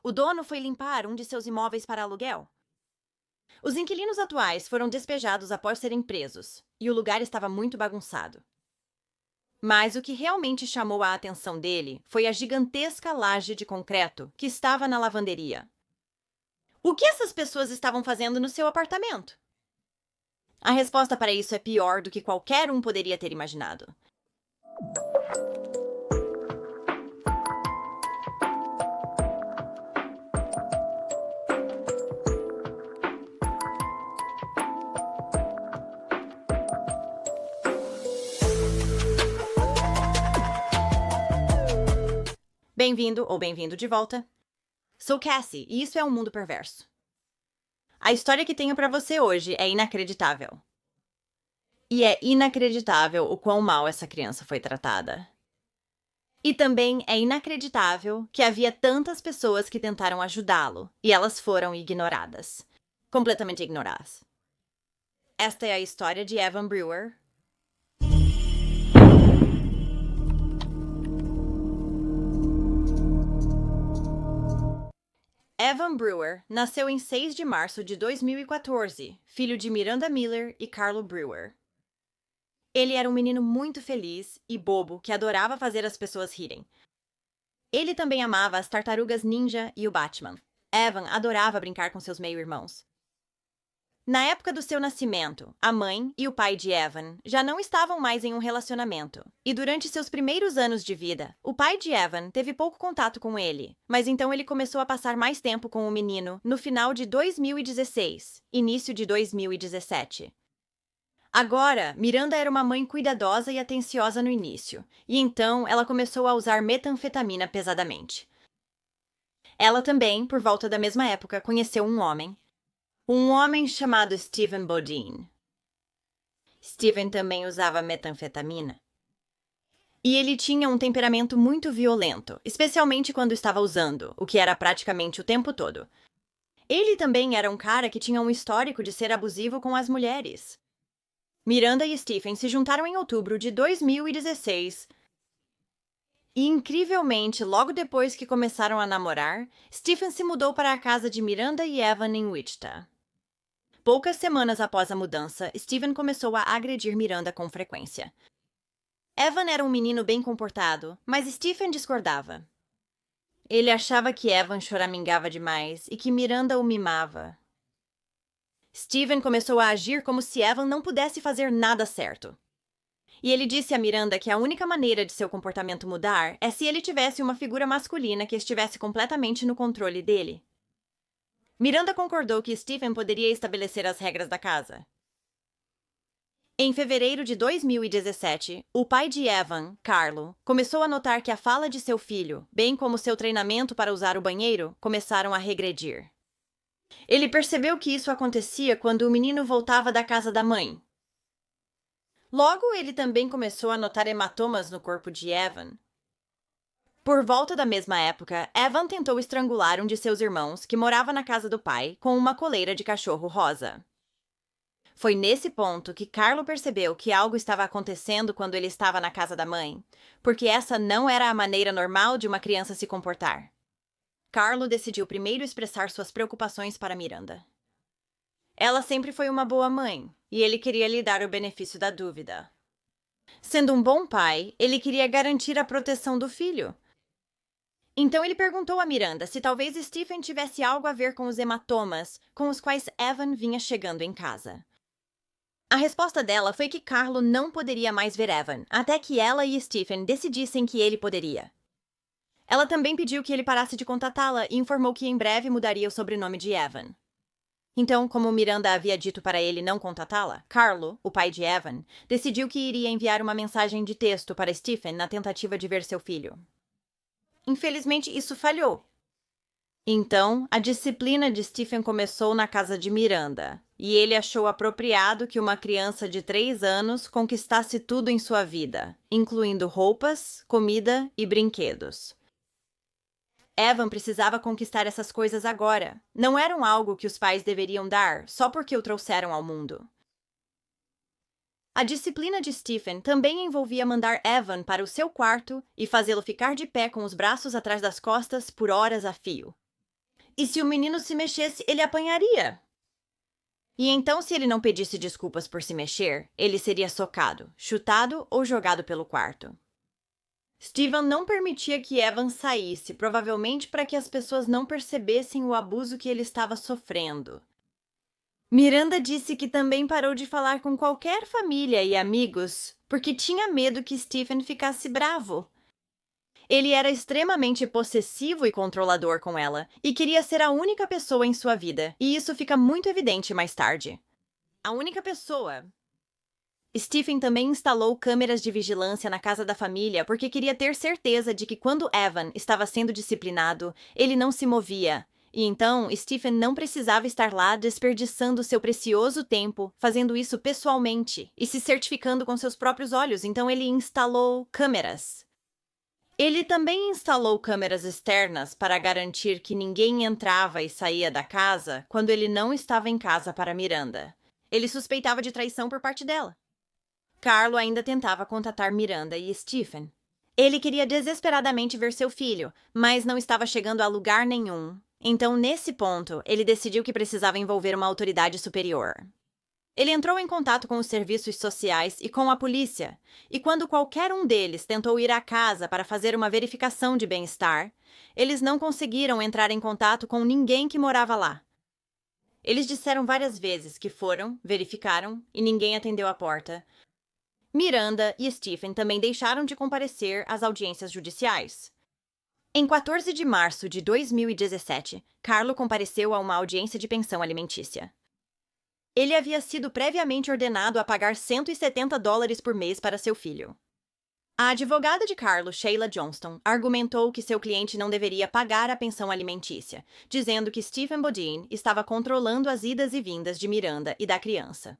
o dono foi limpar um de seus imóveis para aluguel. Os inquilinos atuais foram despejados após serem presos, e o lugar estava muito bagunçado. Mas o que realmente chamou a atenção dele foi a gigantesca laje de concreto que estava na lavanderia. O que essas pessoas estavam fazendo no seu apartamento? A resposta para isso é pior do que qualquer um poderia ter imaginado. Bem-vindo ou bem-vindo de volta. Sou Cassie e isso é um mundo perverso. A história que tenho para você hoje é inacreditável. E é inacreditável o quão mal essa criança foi tratada. E também é inacreditável que havia tantas pessoas que tentaram ajudá-lo e elas foram ignoradas. Completamente ignoradas. Esta é a história de Evan Brewer. Evan Brewer nasceu em 6 de março de 2014, filho de Miranda Miller e Carlo Brewer. Ele era um menino muito feliz e bobo que adorava fazer as pessoas rirem. Ele também amava as tartarugas ninja e o Batman. Evan adorava brincar com seus meio-irmãos. Na época do seu nascimento, a mãe e o pai de Evan já não estavam mais em um relacionamento, e durante seus primeiros anos de vida, o pai de Evan teve pouco contato com ele, mas então ele começou a passar mais tempo com o menino no final de 2016, início de 2017. Agora, Miranda era uma mãe cuidadosa e atenciosa no início, e então ela começou a usar metanfetamina pesadamente. Ela também, por volta da mesma época, conheceu um homem chamado Stephen Bodine. Stephen também usava metanfetamina. E ele tinha um temperamento muito violento, especialmente quando estava usando, o que era praticamente o tempo todo. Ele também era um cara que tinha um histórico de ser abusivo com as mulheres. Miranda e Stephen se juntaram em outubro de 2016. E, incrivelmente, logo depois que começaram a namorar, Stephen se mudou para a casa de Miranda e Evan em Wichita. Poucas semanas após a mudança, Stephen começou a agredir Miranda com frequência. Evan era um menino bem comportado, mas Stephen discordava. Ele achava que Evan choramingava demais e que Miranda o mimava. Stephen começou a agir como se Evan não pudesse fazer nada certo. E ele disse a Miranda que a única maneira de seu comportamento mudar é se ele tivesse uma figura masculina que estivesse completamente no controle dele. Miranda concordou que Stephen poderia estabelecer as regras da casa. Em fevereiro de 2017, o pai de Evan, Carlo, começou a notar que a fala de seu filho, bem como seu treinamento para usar o banheiro, começaram a regredir. Ele percebeu que isso acontecia quando o menino voltava da casa da mãe. Logo, ele também começou a notar hematomas no corpo de Evan. Por volta da mesma época, Evan tentou estrangular um de seus irmãos que morava na casa do pai com uma coleira de cachorro rosa. Foi nesse ponto que Carlo percebeu que algo estava acontecendo quando ele estava na casa da mãe, porque essa não era a maneira normal de uma criança se comportar. Carlo decidiu primeiro expressar suas preocupações para Miranda. Ela sempre foi uma boa mãe, e ele queria lhe dar o benefício da dúvida. Sendo um bom pai, ele queria garantir a proteção do filho. Então ele perguntou a Miranda se talvez Stephen tivesse algo a ver com os hematomas com os quais Evan vinha chegando em casa. A resposta dela foi que Carlo não poderia mais ver Evan, até que ela e Stephen decidissem que ele poderia. Ela também pediu que ele parasse de contatá-la e informou que em breve mudaria o sobrenome de Evan. Então, como Miranda havia dito para ele não contatá-la, Carlo, o pai de Evan, decidiu que iria enviar uma mensagem de texto para Stephen na tentativa de ver seu filho. Infelizmente, isso falhou. Então, a disciplina de Stephen começou na casa de Miranda, e ele achou apropriado que uma criança de 3 anos conquistasse tudo em sua vida, incluindo roupas, comida e brinquedos. Evan precisava conquistar essas coisas agora. Não eram algo que os pais deveriam dar só porque o trouxeram ao mundo. A disciplina de Stephen também envolvia mandar Evan para o seu quarto e fazê-lo ficar de pé com os braços atrás das costas por horas a fio. E se o menino se mexesse, ele apanharia. E então, se ele não pedisse desculpas por se mexer, ele seria socado, chutado ou jogado pelo quarto. Steven não permitia que Evan saísse, provavelmente para que as pessoas não percebessem o abuso que ele estava sofrendo. Miranda disse que também parou de falar com qualquer família e amigos porque tinha medo que Stephen ficasse bravo. Ele era extremamente possessivo e controlador com ela e queria ser a única pessoa em sua vida, e isso fica muito evidente mais tarde. A única pessoa. Stephen também instalou câmeras de vigilância na casa da família porque queria ter certeza de que quando Evan estava sendo disciplinado, ele não se movia. E então, Stephen não precisava estar lá desperdiçando seu precioso tempo fazendo isso pessoalmente e se certificando com seus próprios olhos, então ele instalou câmeras. Ele também instalou câmeras externas para garantir que ninguém entrava e saía da casa quando ele não estava em casa para Miranda. Ele suspeitava de traição por parte dela. Carlo ainda tentava contatar Miranda e Stephen. Ele queria desesperadamente ver seu filho, mas não estava chegando a lugar nenhum. Então, nesse ponto, ele decidiu que precisava envolver uma autoridade superior. Ele entrou em contato com os serviços sociais e com a polícia, e quando qualquer um deles tentou ir à casa para fazer uma verificação de bem-estar, eles não conseguiram entrar em contato com ninguém que morava lá. Eles disseram várias vezes que foram, verificaram, e ninguém atendeu a porta. Miranda e Stephen também deixaram de comparecer às audiências judiciais. Em 14 de março de 2017, Carlo compareceu a uma audiência de pensão alimentícia. Ele havia sido previamente ordenado a pagar $170 por mês para seu filho. A advogada de Carlo, Sheila Johnston, argumentou que seu cliente não deveria pagar a pensão alimentícia, dizendo que Stephen Bodine estava controlando as idas e vindas de Miranda e da criança.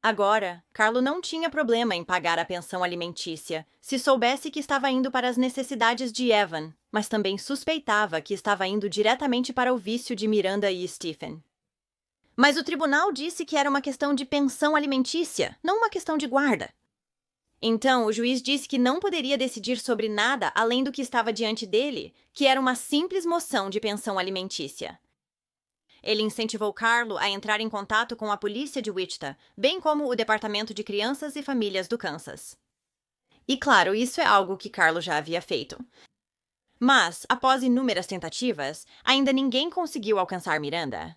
Agora, Carlo não tinha problema em pagar a pensão alimentícia se soubesse que estava indo para as necessidades de Evan, mas também suspeitava que estava indo diretamente para o vício de Miranda e Stephen. Mas o tribunal disse que era uma questão de pensão alimentícia, não uma questão de guarda. Então, o juiz disse que não poderia decidir sobre nada além do que estava diante dele, que era uma simples moção de pensão alimentícia. Ele incentivou Carlo a entrar em contato com a polícia de Wichita, bem como o Departamento de Crianças e Famílias do Kansas. E claro, isso é algo que Carlo já havia feito. Mas, após inúmeras tentativas, ainda ninguém conseguiu alcançar Miranda.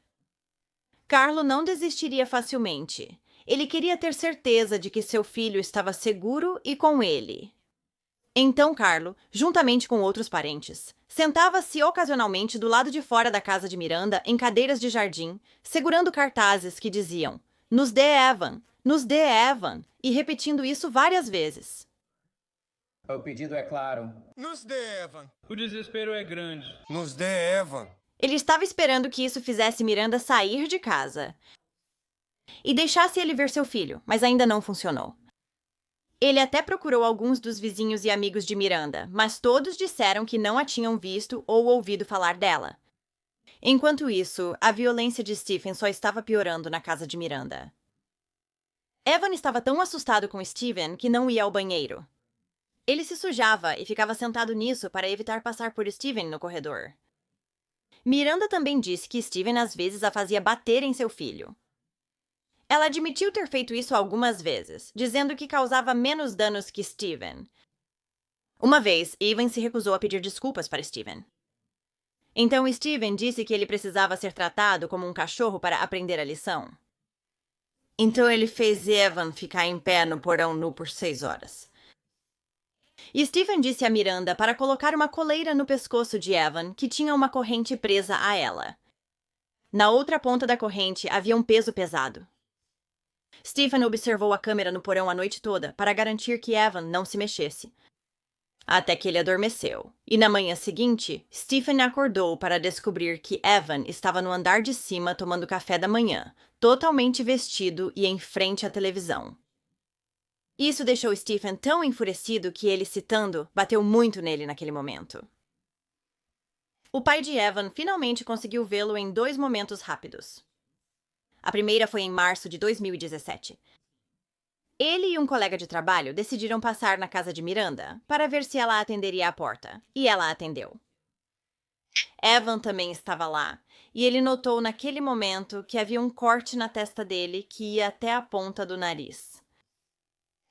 Carlo não desistiria facilmente. Ele queria ter certeza de que seu filho estava seguro e com ele. Então Carlo, juntamente com outros parentes, sentava-se ocasionalmente do lado de fora da casa de Miranda em cadeiras de jardim, segurando cartazes que diziam "Nos dê Evan, nos dê Evan", e repetindo isso várias vezes. O pedido é claro. Nos dê, Evan. O desespero é grande. Nos dê, Evan. Ele estava esperando que isso fizesse Miranda sair de casa e deixasse ele ver seu filho, mas ainda não funcionou. Ele até procurou alguns dos vizinhos e amigos de Miranda, mas todos disseram que não a tinham visto ou ouvido falar dela. Enquanto isso, a violência de Stephen só estava piorando na casa de Miranda. Evan estava tão assustado com Stephen que não ia ao banheiro. Ele se sujava e ficava sentado nisso para evitar passar por Stephen no corredor. Miranda também disse que Stephen às vezes a fazia bater em seu filho. Ela admitiu ter feito isso algumas vezes, dizendo que causava menos danos que Stephen. Uma vez, Evan se recusou a pedir desculpas para Stephen. Então Stephen disse que ele precisava ser tratado como um cachorro para aprender a lição. Então ele fez Evan ficar em pé no porão nu por 6 horas. E Stephen disse a Miranda para colocar uma coleira no pescoço de Evan, que tinha uma corrente presa a ela. Na outra ponta da corrente havia um peso pesado. Stephen observou a câmera no porão a noite toda para garantir que Evan não se mexesse. Até que ele adormeceu. E na manhã seguinte, Stephen acordou para descobrir que Evan estava no andar de cima tomando café da manhã, totalmente vestido e em frente à televisão. Isso deixou Stephen tão enfurecido que ele, citando, bateu muito nele naquele momento. O pai de Evan finalmente conseguiu vê-lo em 2 momentos rápidos. A primeira foi em março de 2017. Ele e um colega de trabalho decidiram passar na casa de Miranda para ver se ela atenderia a porta, e ela atendeu. Evan também estava lá, e ele notou naquele momento que havia um corte na testa dele que ia até a ponta do nariz.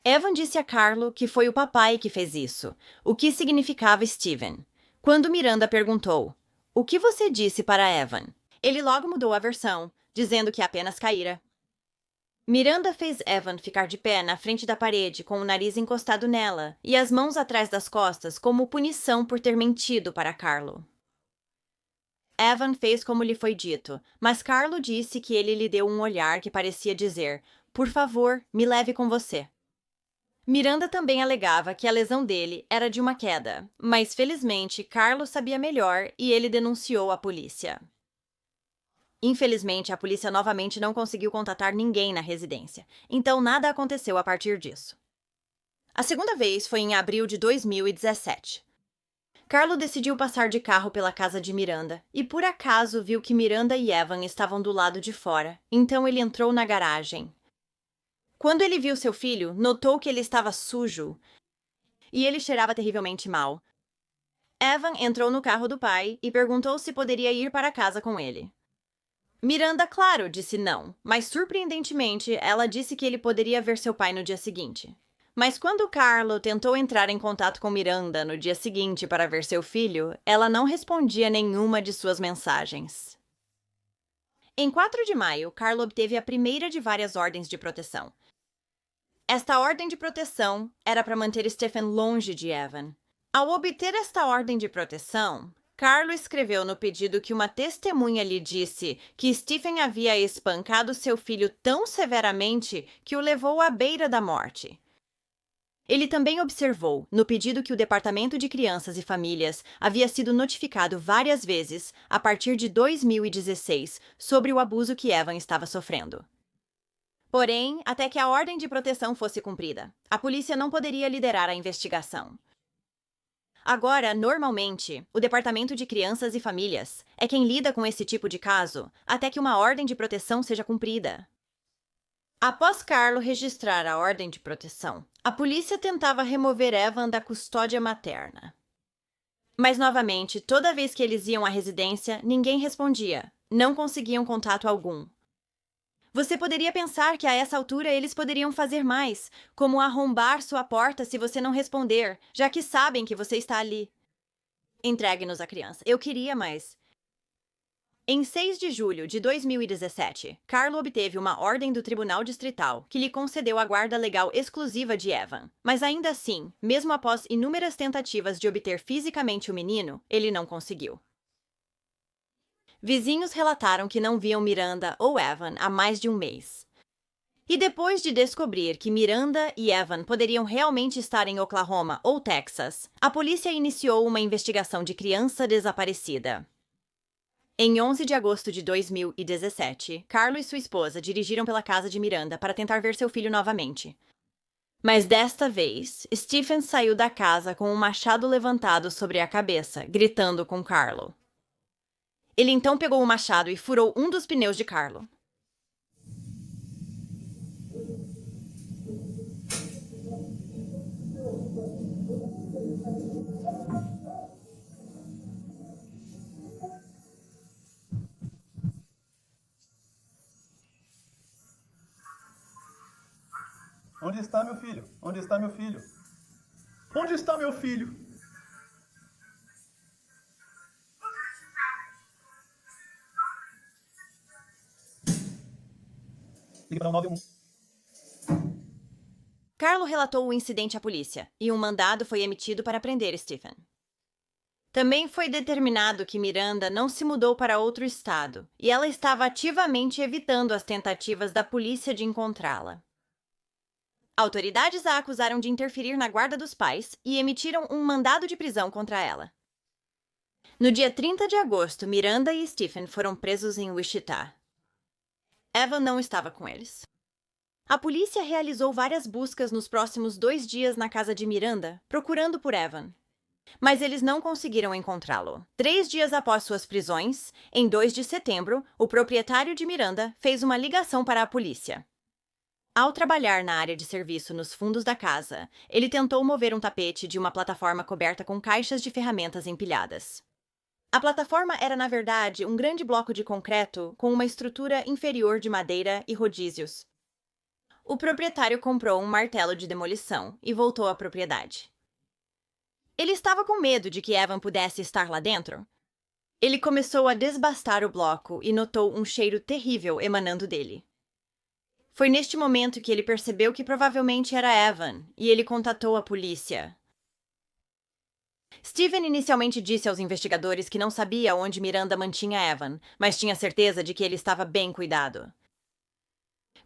Evan disse a Carlo que foi o papai que fez isso, o que significava Steven. Quando Miranda perguntou: "O que você disse para Evan?", ele logo mudou a versão, dizendo que apenas caíra. Miranda fez Evan ficar de pé na frente da parede com o nariz encostado nela e as mãos atrás das costas como punição por ter mentido para Carlo. Evan fez como lhe foi dito, mas Carlo disse que ele lhe deu um olhar que parecia dizer: "Por favor, me leve com você." Miranda também alegava que a lesão dele era de uma queda, mas felizmente Carlo sabia melhor e ele denunciou a polícia. Infelizmente, a polícia novamente não conseguiu contatar ninguém na residência, então nada aconteceu a partir disso. A segunda vez foi em abril de 2017. Carlo decidiu passar de carro pela casa de Miranda e por acaso viu que Miranda e Evan estavam do lado de fora, então ele entrou na garagem. Quando ele viu seu filho, notou que ele estava sujo e ele cheirava terrivelmente mal. Evan entrou no carro do pai e perguntou se poderia ir para casa com ele. Miranda, claro, disse não, mas surpreendentemente ela disse que ele poderia ver seu pai no dia seguinte. Mas quando Carlo tentou entrar em contato com Miranda no dia seguinte para ver seu filho, ela não respondia nenhuma de suas mensagens. Em 4 de maio, Carlo obteve a primeira de várias ordens de proteção. Esta ordem de proteção era para manter Stephen longe de Evan. Ao obter esta ordem de proteção, Carlo escreveu no pedido que uma testemunha lhe disse que Stephen havia espancado seu filho tão severamente que o levou à beira da morte. Ele também observou, no pedido, que o Departamento de Crianças e Famílias havia sido notificado várias vezes, a partir de 2016, sobre o abuso que Evan estava sofrendo. Porém, até que a ordem de proteção fosse cumprida, a polícia não poderia liderar a investigação. Agora, normalmente, o Departamento de Crianças e Famílias é quem lida com esse tipo de caso até que uma ordem de proteção seja cumprida. Após Carlo registrar a ordem de proteção, a polícia tentava remover Evan da custódia materna. Mas, novamente, toda vez que eles iam à residência, ninguém respondia, não conseguiam contato algum. Você poderia pensar que a essa altura eles poderiam fazer mais, como arrombar sua porta se você não responder, já que sabem que você está ali. Entregue-nos a criança. Eu queria mais. Em 6 de julho de 2017, Carlo obteve uma ordem do Tribunal Distrital que lhe concedeu a guarda legal exclusiva de Evan. Mas ainda assim, mesmo após inúmeras tentativas de obter fisicamente o menino, ele não conseguiu. Vizinhos relataram que não viam Miranda ou Evan há mais de um mês. E depois de descobrir que Miranda e Evan poderiam realmente estar em Oklahoma ou Texas, a polícia iniciou uma investigação de criança desaparecida. Em 11 de agosto de 2017, Carlo e sua esposa dirigiram pela casa de Miranda para tentar ver seu filho novamente. Mas desta vez, Stephen saiu da casa com um machado levantado sobre a cabeça, gritando com Carlo. Ele então pegou o machado e furou um dos pneus de Carlo. Onde está meu filho? Onde está meu filho? Onde está meu filho? Ligue para o 911. Carlo relatou o incidente à polícia, e um mandado foi emitido para prender Stephen. Também foi determinado que Miranda não se mudou para outro estado, e ela estava ativamente evitando as tentativas da polícia de encontrá-la. Autoridades a acusaram de interferir na guarda dos pais e emitiram um mandado de prisão contra ela. No dia 30 de agosto, Miranda e Stephen foram presos em Wichita. Evan não estava com eles. A polícia realizou várias buscas nos próximos 2 dias na casa de Miranda, procurando por Evan. Mas eles não conseguiram encontrá-lo. 3 dias após suas prisões, em 2 de setembro, o proprietário de Miranda fez uma ligação para a polícia. Ao trabalhar na área de serviço nos fundos da casa, ele tentou mover um tapete de uma plataforma coberta com caixas de ferramentas empilhadas. A plataforma era, na verdade, um grande bloco de concreto com uma estrutura inferior de madeira e rodízios. O proprietário comprou um martelo de demolição e voltou à propriedade. Ele estava com medo de que Evan pudesse estar lá dentro. Ele começou a desbastar o bloco e notou um cheiro terrível emanando dele. Foi neste momento que ele percebeu que provavelmente era Evan, e ele contatou a polícia. Steven inicialmente disse aos investigadores que não sabia onde Miranda mantinha Evan, mas tinha certeza de que ele estava bem cuidado.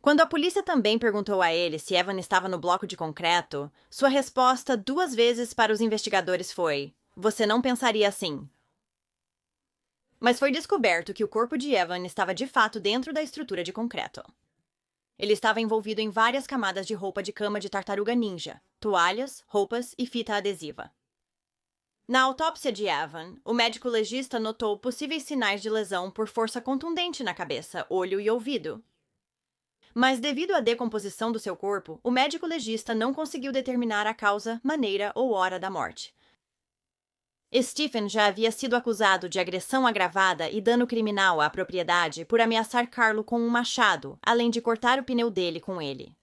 Quando a polícia também perguntou a ele se Evan estava no bloco de concreto, sua resposta 2 vezes para os investigadores foi: "Você não pensaria assim." Mas foi descoberto que o corpo de Evan estava de fato dentro da estrutura de concreto. Ele estava envolvido em várias camadas de roupa de cama de tartaruga ninja, toalhas, roupas e fita adesiva. Na autópsia de Evan, o médico legista notou possíveis sinais de lesão por força contundente na cabeça, olho e ouvido. Mas devido à decomposição do seu corpo, o médico legista não conseguiu determinar a causa, maneira ou hora da morte. Stephen já havia sido acusado de agressão agravada e dano criminal à propriedade por ameaçar Carlo com um machado, além de cortar o pneu dele com ele.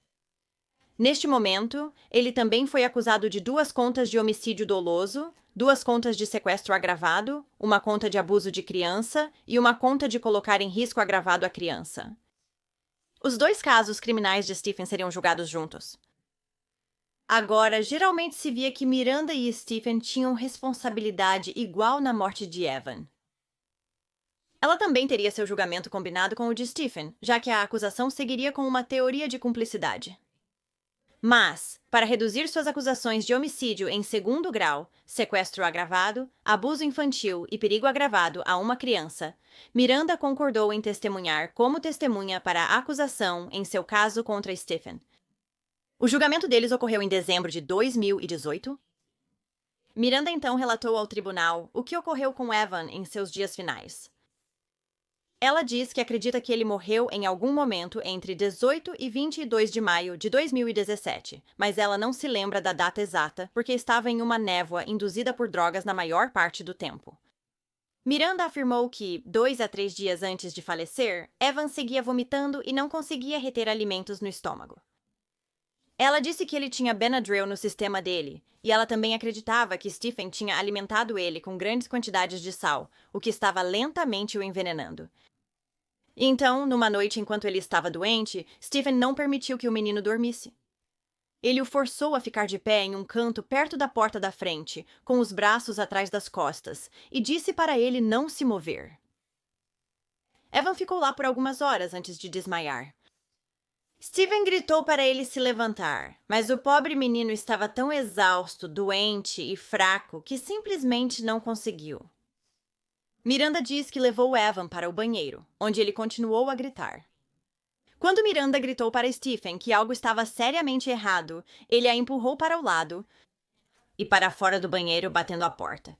Neste momento, ele também foi acusado de 2 contas de homicídio doloso, 2 contas de sequestro agravado, uma conta de abuso de criança e uma conta de colocar em risco agravado a criança. Os 2 casos criminais de Stephen seriam julgados juntos. Agora, geralmente se via que Miranda e Stephen tinham responsabilidade igual na morte de Evan. Ela também teria seu julgamento combinado com o de Stephen, já que a acusação seguiria com uma teoria de cumplicidade. Mas, para reduzir suas acusações de homicídio em 2º grau, sequestro agravado, abuso infantil e perigo agravado a uma criança, Miranda concordou em testemunhar como testemunha para a acusação em seu caso contra Stephen. O julgamento deles ocorreu em dezembro de 2018. Miranda então relatou ao tribunal o que ocorreu com Evan em seus dias finais. Ela diz que acredita que ele morreu em algum momento entre 18 e 22 de maio de 2017, mas ela não se lembra da data exata porque estava em uma névoa induzida por drogas na maior parte do tempo. Miranda afirmou que, 2 a 3 dias antes de falecer, Evan seguia vomitando e não conseguia reter alimentos no estômago. Ela disse que ele tinha Benadryl no sistema dele, e ela também acreditava que Stephen tinha alimentado ele com grandes quantidades de sal, o que estava lentamente o envenenando. Então, numa noite enquanto ele estava doente, Stephen não permitiu que o menino dormisse. Ele o forçou a ficar de pé em um canto perto da porta da frente, com os braços atrás das costas, e disse para ele não se mover. Evan ficou lá por algumas horas antes de desmaiar. Stephen gritou para ele se levantar, mas o pobre menino estava tão exausto, doente e fraco que simplesmente não conseguiu. Miranda diz que levou Evan para o banheiro, onde ele continuou a gritar. Quando Miranda gritou para Stephen que algo estava seriamente errado, ele a empurrou para o lado e para fora do banheiro, batendo a porta.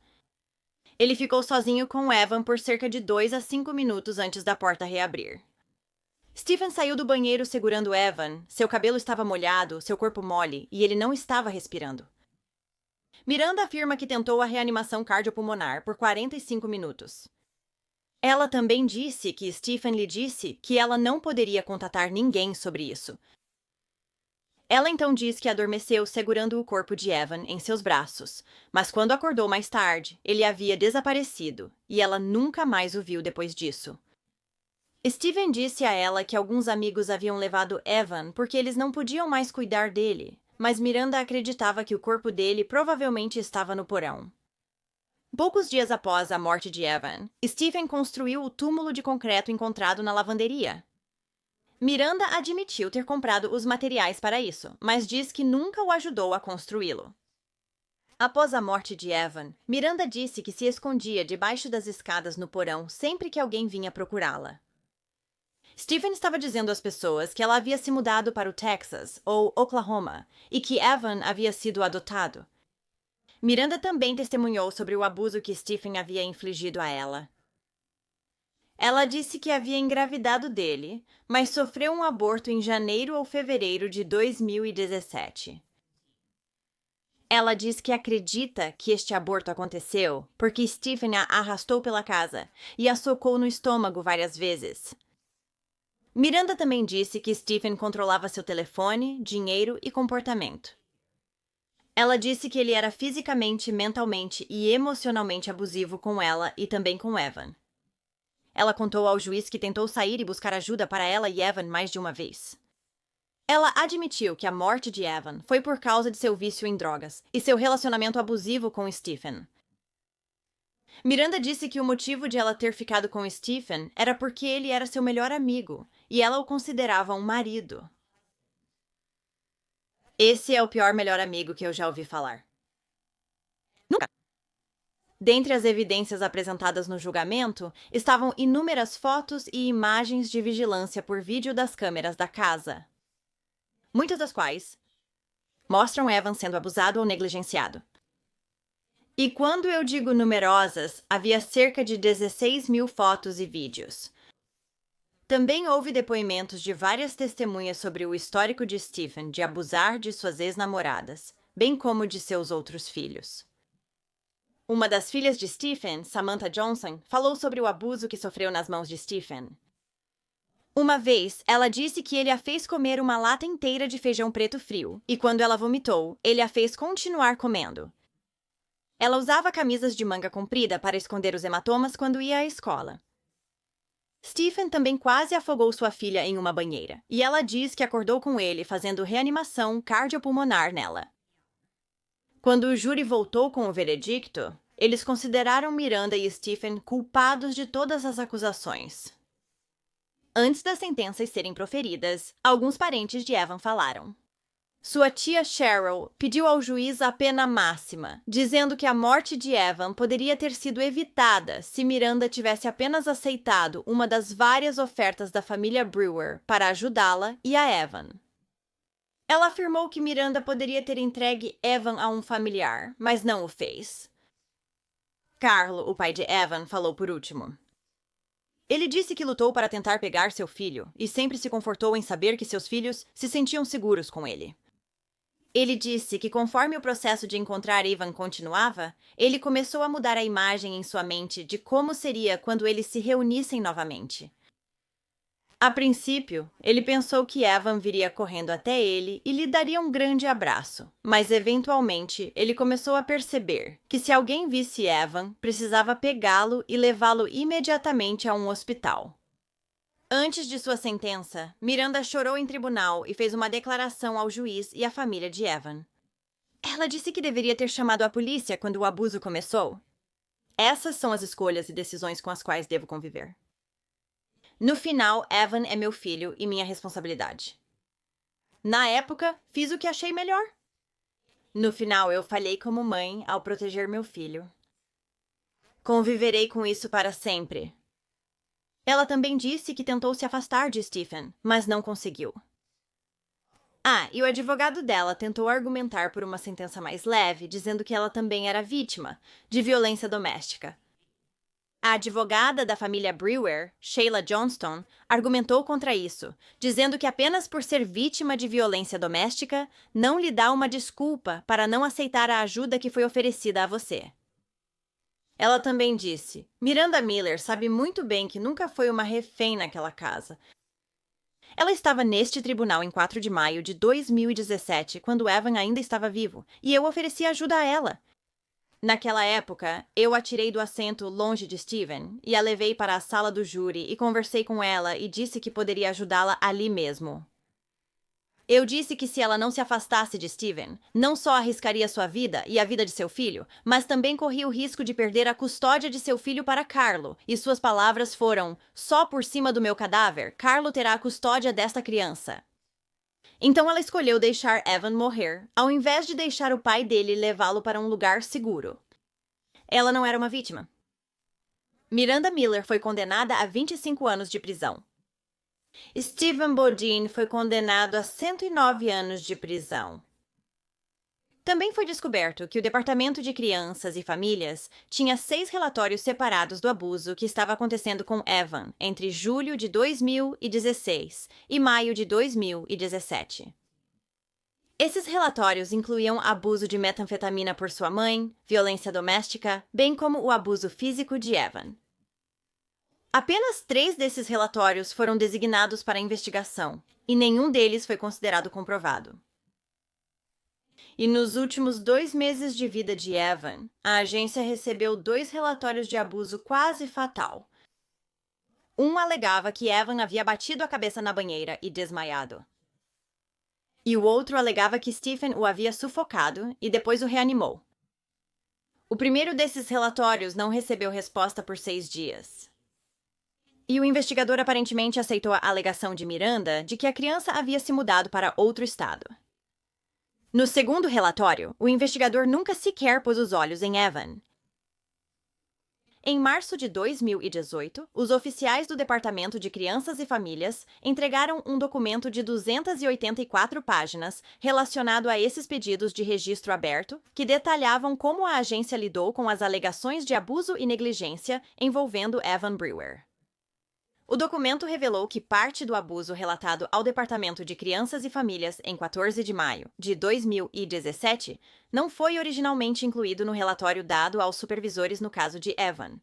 Ele ficou sozinho com Evan por cerca de 2 a 5 minutos antes da porta reabrir. Stephen saiu do banheiro segurando Evan, seu cabelo estava molhado, seu corpo mole, e ele não estava respirando. Miranda afirma que tentou a reanimação cardiopulmonar por 45 minutos. Ela também disse que Stephen lhe disse que ela não poderia contatar ninguém sobre isso. Ela então diz que adormeceu segurando o corpo de Evan em seus braços, mas quando acordou mais tarde, ele havia desaparecido, e ela nunca mais o viu depois disso. Stephen disse a ela que alguns amigos haviam levado Evan porque eles não podiam mais cuidar dele, mas Miranda acreditava que o corpo dele provavelmente estava no porão. Poucos dias após a morte de Evan, Stephen construiu o túmulo de concreto encontrado na lavanderia. Miranda admitiu ter comprado os materiais para isso, mas diz que nunca o ajudou a construí-lo. Após a morte de Evan, Miranda disse que se escondia debaixo das escadas no porão sempre que alguém vinha procurá-la. Stephen estava dizendo às pessoas que ela havia se mudado para o Texas, ou Oklahoma, e que Evan havia sido adotado. Miranda também testemunhou sobre o abuso que Stephen havia infligido a ela. Ela disse que havia engravidado dele, mas sofreu um aborto em janeiro ou fevereiro de 2017. Ela diz que acredita que este aborto aconteceu porque Stephen a arrastou pela casa e a socou no estômago várias vezes. Miranda também disse que Stephen controlava seu telefone, dinheiro e comportamento. Ela disse que ele era fisicamente, mentalmente e emocionalmente abusivo com ela e também com Evan. Ela contou ao juiz que tentou sair e buscar ajuda para ela e Evan mais de uma vez. Ela admitiu que a morte de Evan foi por causa de seu vício em drogas e seu relacionamento abusivo com Stephen. Miranda disse que o motivo de ela ter ficado com Stephen era porque ele era seu melhor amigo e ela o considerava um marido. Esse é o pior melhor amigo que eu já ouvi falar. Nunca. Dentre as evidências apresentadas no julgamento estavam inúmeras fotos e imagens de vigilância por vídeo das câmeras da casa, muitas das quais mostram Evan sendo abusado ou negligenciado. E quando eu digo numerosas, havia cerca de 16.000 fotos e vídeos. Também houve depoimentos de várias testemunhas sobre o histórico de Stephen de abusar de suas ex-namoradas, bem como de seus outros filhos. Uma das filhas de Stephen, Samantha Johnson, falou sobre o abuso que sofreu nas mãos de Stephen. Uma vez, ela disse que ele a fez comer uma lata inteira de feijão preto frio, e quando ela vomitou, ele a fez continuar comendo. Ela usava camisas de manga comprida para esconder os hematomas quando ia à escola. Stephen também quase afogou sua filha em uma banheira, e ela diz que acordou com ele fazendo reanimação cardiopulmonar nela. Quando o júri voltou com o veredicto, eles consideraram Miranda e Stephen culpados de todas as acusações. Antes das sentenças serem proferidas, alguns parentes de Evan falaram. Sua tia Cheryl pediu ao juiz a pena máxima, dizendo que a morte de Evan poderia ter sido evitada se Miranda tivesse apenas aceitado uma das várias ofertas da família Brewer para ajudá-la e a Evan. Ela afirmou que Miranda poderia ter entregue Evan a um familiar, mas não o fez. Carlo, o pai de Evan, falou por último. Ele disse que lutou para tentar pegar seu filho e sempre se confortou em saber que seus filhos se sentiam seguros com ele. Ele disse que conforme o processo de encontrar Evan continuava, ele começou a mudar a imagem em sua mente de como seria quando eles se reunissem novamente. A princípio, ele pensou que Evan viria correndo até ele e lhe daria um grande abraço, mas eventualmente ele começou a perceber que se alguém visse Evan, precisava pegá-lo e levá-lo imediatamente a um hospital. Antes de sua sentença, Miranda chorou em tribunal e fez uma declaração ao juiz e à família de Evan. Ela disse que deveria ter chamado a polícia quando o abuso começou. Essas são as escolhas e decisões com as quais devo conviver. No final, Evan é meu filho e minha responsabilidade. Na época, fiz o que achei melhor. No final, eu falhei como mãe ao proteger meu filho. Conviverei com isso para sempre. Ela também disse que tentou se afastar de Stephen, mas não conseguiu. E o advogado dela tentou argumentar por uma sentença mais leve, dizendo que ela também era vítima de violência doméstica. A advogada da família Brewer, Sheila Johnston, argumentou contra isso, dizendo que apenas por ser vítima de violência doméstica não lhe dá uma desculpa para não aceitar a ajuda que foi oferecida a você. Ela também disse, Miranda Miller sabe muito bem que nunca foi uma refém naquela casa. Ela estava neste tribunal em 4 de maio de 2017, quando Evan ainda estava vivo, e eu ofereci ajuda a ela. Naquela época, eu a tirei do assento longe de Stephen e a levei para a sala do júri e conversei com ela e disse que poderia ajudá-la ali mesmo. Eu disse que se ela não se afastasse de Stephen, não só arriscaria sua vida e a vida de seu filho, mas também corria o risco de perder a custódia de seu filho para Carlo, e suas palavras foram, só por cima do meu cadáver, Carlo terá a custódia desta criança. Então ela escolheu deixar Evan morrer, ao invés de deixar o pai dele levá-lo para um lugar seguro. Ela não era uma vítima. Miranda Miller foi condenada a 25 anos de prisão. Stephen Bodine foi condenado a 109 anos de prisão. Também foi descoberto que o Departamento de Crianças e Famílias tinha 6 relatórios separados do abuso que estava acontecendo com Evan entre julho de 2016 e maio de 2017. Esses relatórios incluíam abuso de metanfetamina por sua mãe, violência doméstica, bem como o abuso físico de Evan. Apenas 3 desses relatórios foram designados para investigação, e nenhum deles foi considerado comprovado. E nos últimos 2 meses de vida de Evan, a agência recebeu 2 relatórios de abuso quase fatal. Um alegava que Evan havia batido a cabeça na banheira e desmaiado. E o outro alegava que Stephen o havia sufocado e depois o reanimou. O primeiro desses relatórios não recebeu resposta por 6 dias. E o investigador aparentemente aceitou a alegação de Miranda de que a criança havia se mudado para outro estado. No segundo relatório, o investigador nunca sequer pôs os olhos em Evan. Em março de 2018, os oficiais do Departamento de Crianças e Famílias entregaram um documento de 284 páginas relacionado a esses pedidos de registro aberto, que detalhavam como a agência lidou com as alegações de abuso e negligência envolvendo Evan Brewer. O documento revelou que parte do abuso relatado ao Departamento de Crianças e Famílias em 14 de maio de 2017 não foi originalmente incluído no relatório dado aos supervisores no caso de Evan.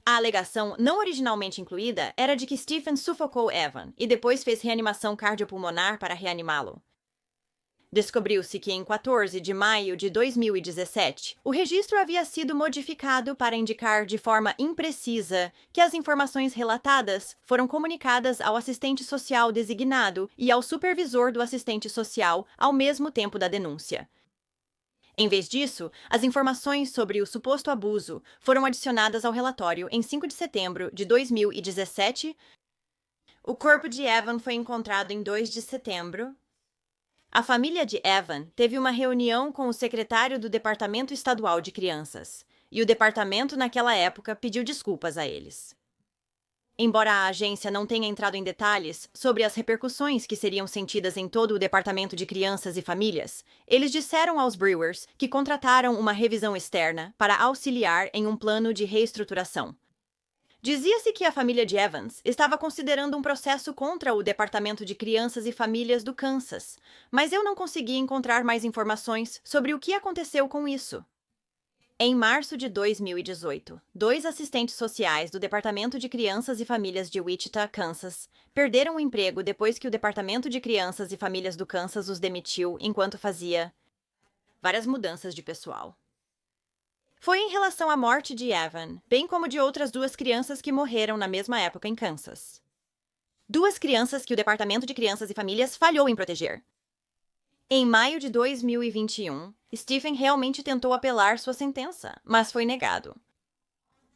A alegação não originalmente incluída era de que Stephen sufocou Evan e depois fez reanimação cardiopulmonar para reanimá-lo. Descobriu-se que em 14 de maio de 2017, o registro havia sido modificado para indicar de forma imprecisa que as informações relatadas foram comunicadas ao assistente social designado e ao supervisor do assistente social ao mesmo tempo da denúncia. Em vez disso, as informações sobre o suposto abuso foram adicionadas ao relatório em 5 de setembro de 2017. O corpo de Evan foi encontrado em 2 de setembro. A família de Evan teve uma reunião com o secretário do Departamento Estadual de Crianças, e o departamento naquela época pediu desculpas a eles. Embora a agência não tenha entrado em detalhes sobre as repercussões que seriam sentidas em todo o Departamento de Crianças e Famílias, eles disseram aos Brewers que contrataram uma revisão externa para auxiliar em um plano de reestruturação. Dizia-se que a família de Evans estava considerando um processo contra o Departamento de Crianças e Famílias do Kansas, mas eu não consegui encontrar mais informações sobre o que aconteceu com isso. Em março de 2018, 2 assistentes sociais do Departamento de Crianças e Famílias de Wichita, Kansas, perderam o emprego depois que o Departamento de Crianças e Famílias do Kansas os demitiu enquanto fazia várias mudanças de pessoal. Foi em relação à morte de Evan, bem como de outras 2 crianças que morreram na mesma época em Kansas. 2 crianças que o Departamento de Crianças e Famílias falhou em proteger. Em maio de 2021, Stephen realmente tentou apelar sua sentença, mas foi negado.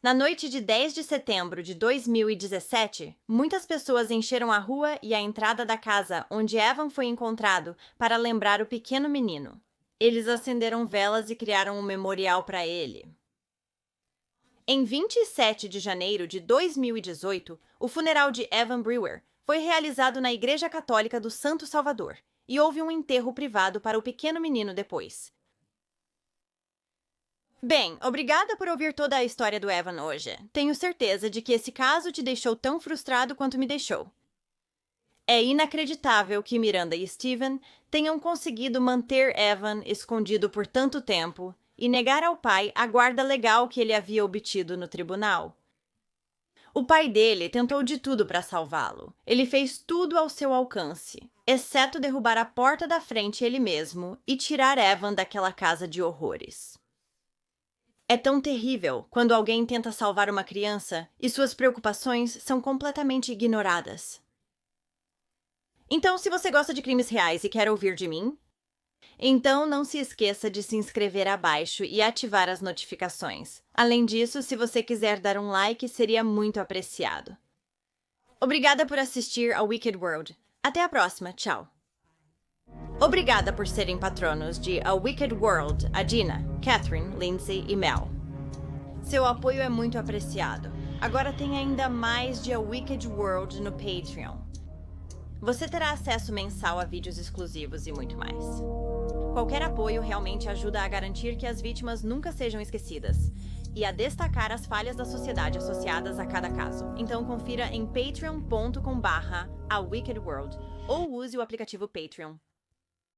Na noite de 10 de setembro de 2017, muitas pessoas encheram a rua e a entrada da casa onde Evan foi encontrado para lembrar o pequeno menino. Eles acenderam velas e criaram um memorial para ele. Em 27 de janeiro de 2018, o funeral de Evan Brewer foi realizado na Igreja Católica do Santo Salvador, e houve um enterro privado para o pequeno menino depois. Bem, obrigada por ouvir toda a história do Evan hoje. Tenho certeza de que esse caso te deixou tão frustrado quanto me deixou. É inacreditável que Miranda e Stephen tenham conseguido manter Evan escondido por tanto tempo e negar ao pai a guarda legal que ele havia obtido no tribunal. O pai dele tentou de tudo para salvá-lo. Ele fez tudo ao seu alcance, exceto derrubar a porta da frente ele mesmo e tirar Evan daquela casa de horrores. É tão terrível quando alguém tenta salvar uma criança e suas preocupações são completamente ignoradas. Então, se você gosta de crimes reais e quer ouvir de mim, então não se esqueça de se inscrever abaixo e ativar as notificações. Além disso, se você quiser dar um like, seria muito apreciado. Obrigada por assistir ao Wicked World. Até a próxima, tchau! Obrigada por serem patronos de A Wicked World, a Dina, Catherine, Lindsay e Mel. Seu apoio é muito apreciado. Agora tem ainda mais de A Wicked World no Patreon. Você terá acesso mensal a vídeos exclusivos e muito mais. Qualquer apoio realmente ajuda a garantir que as vítimas nunca sejam esquecidas e a destacar as falhas da sociedade associadas a cada caso. Então confira em patreon.com/awickedworld ou use o aplicativo Patreon.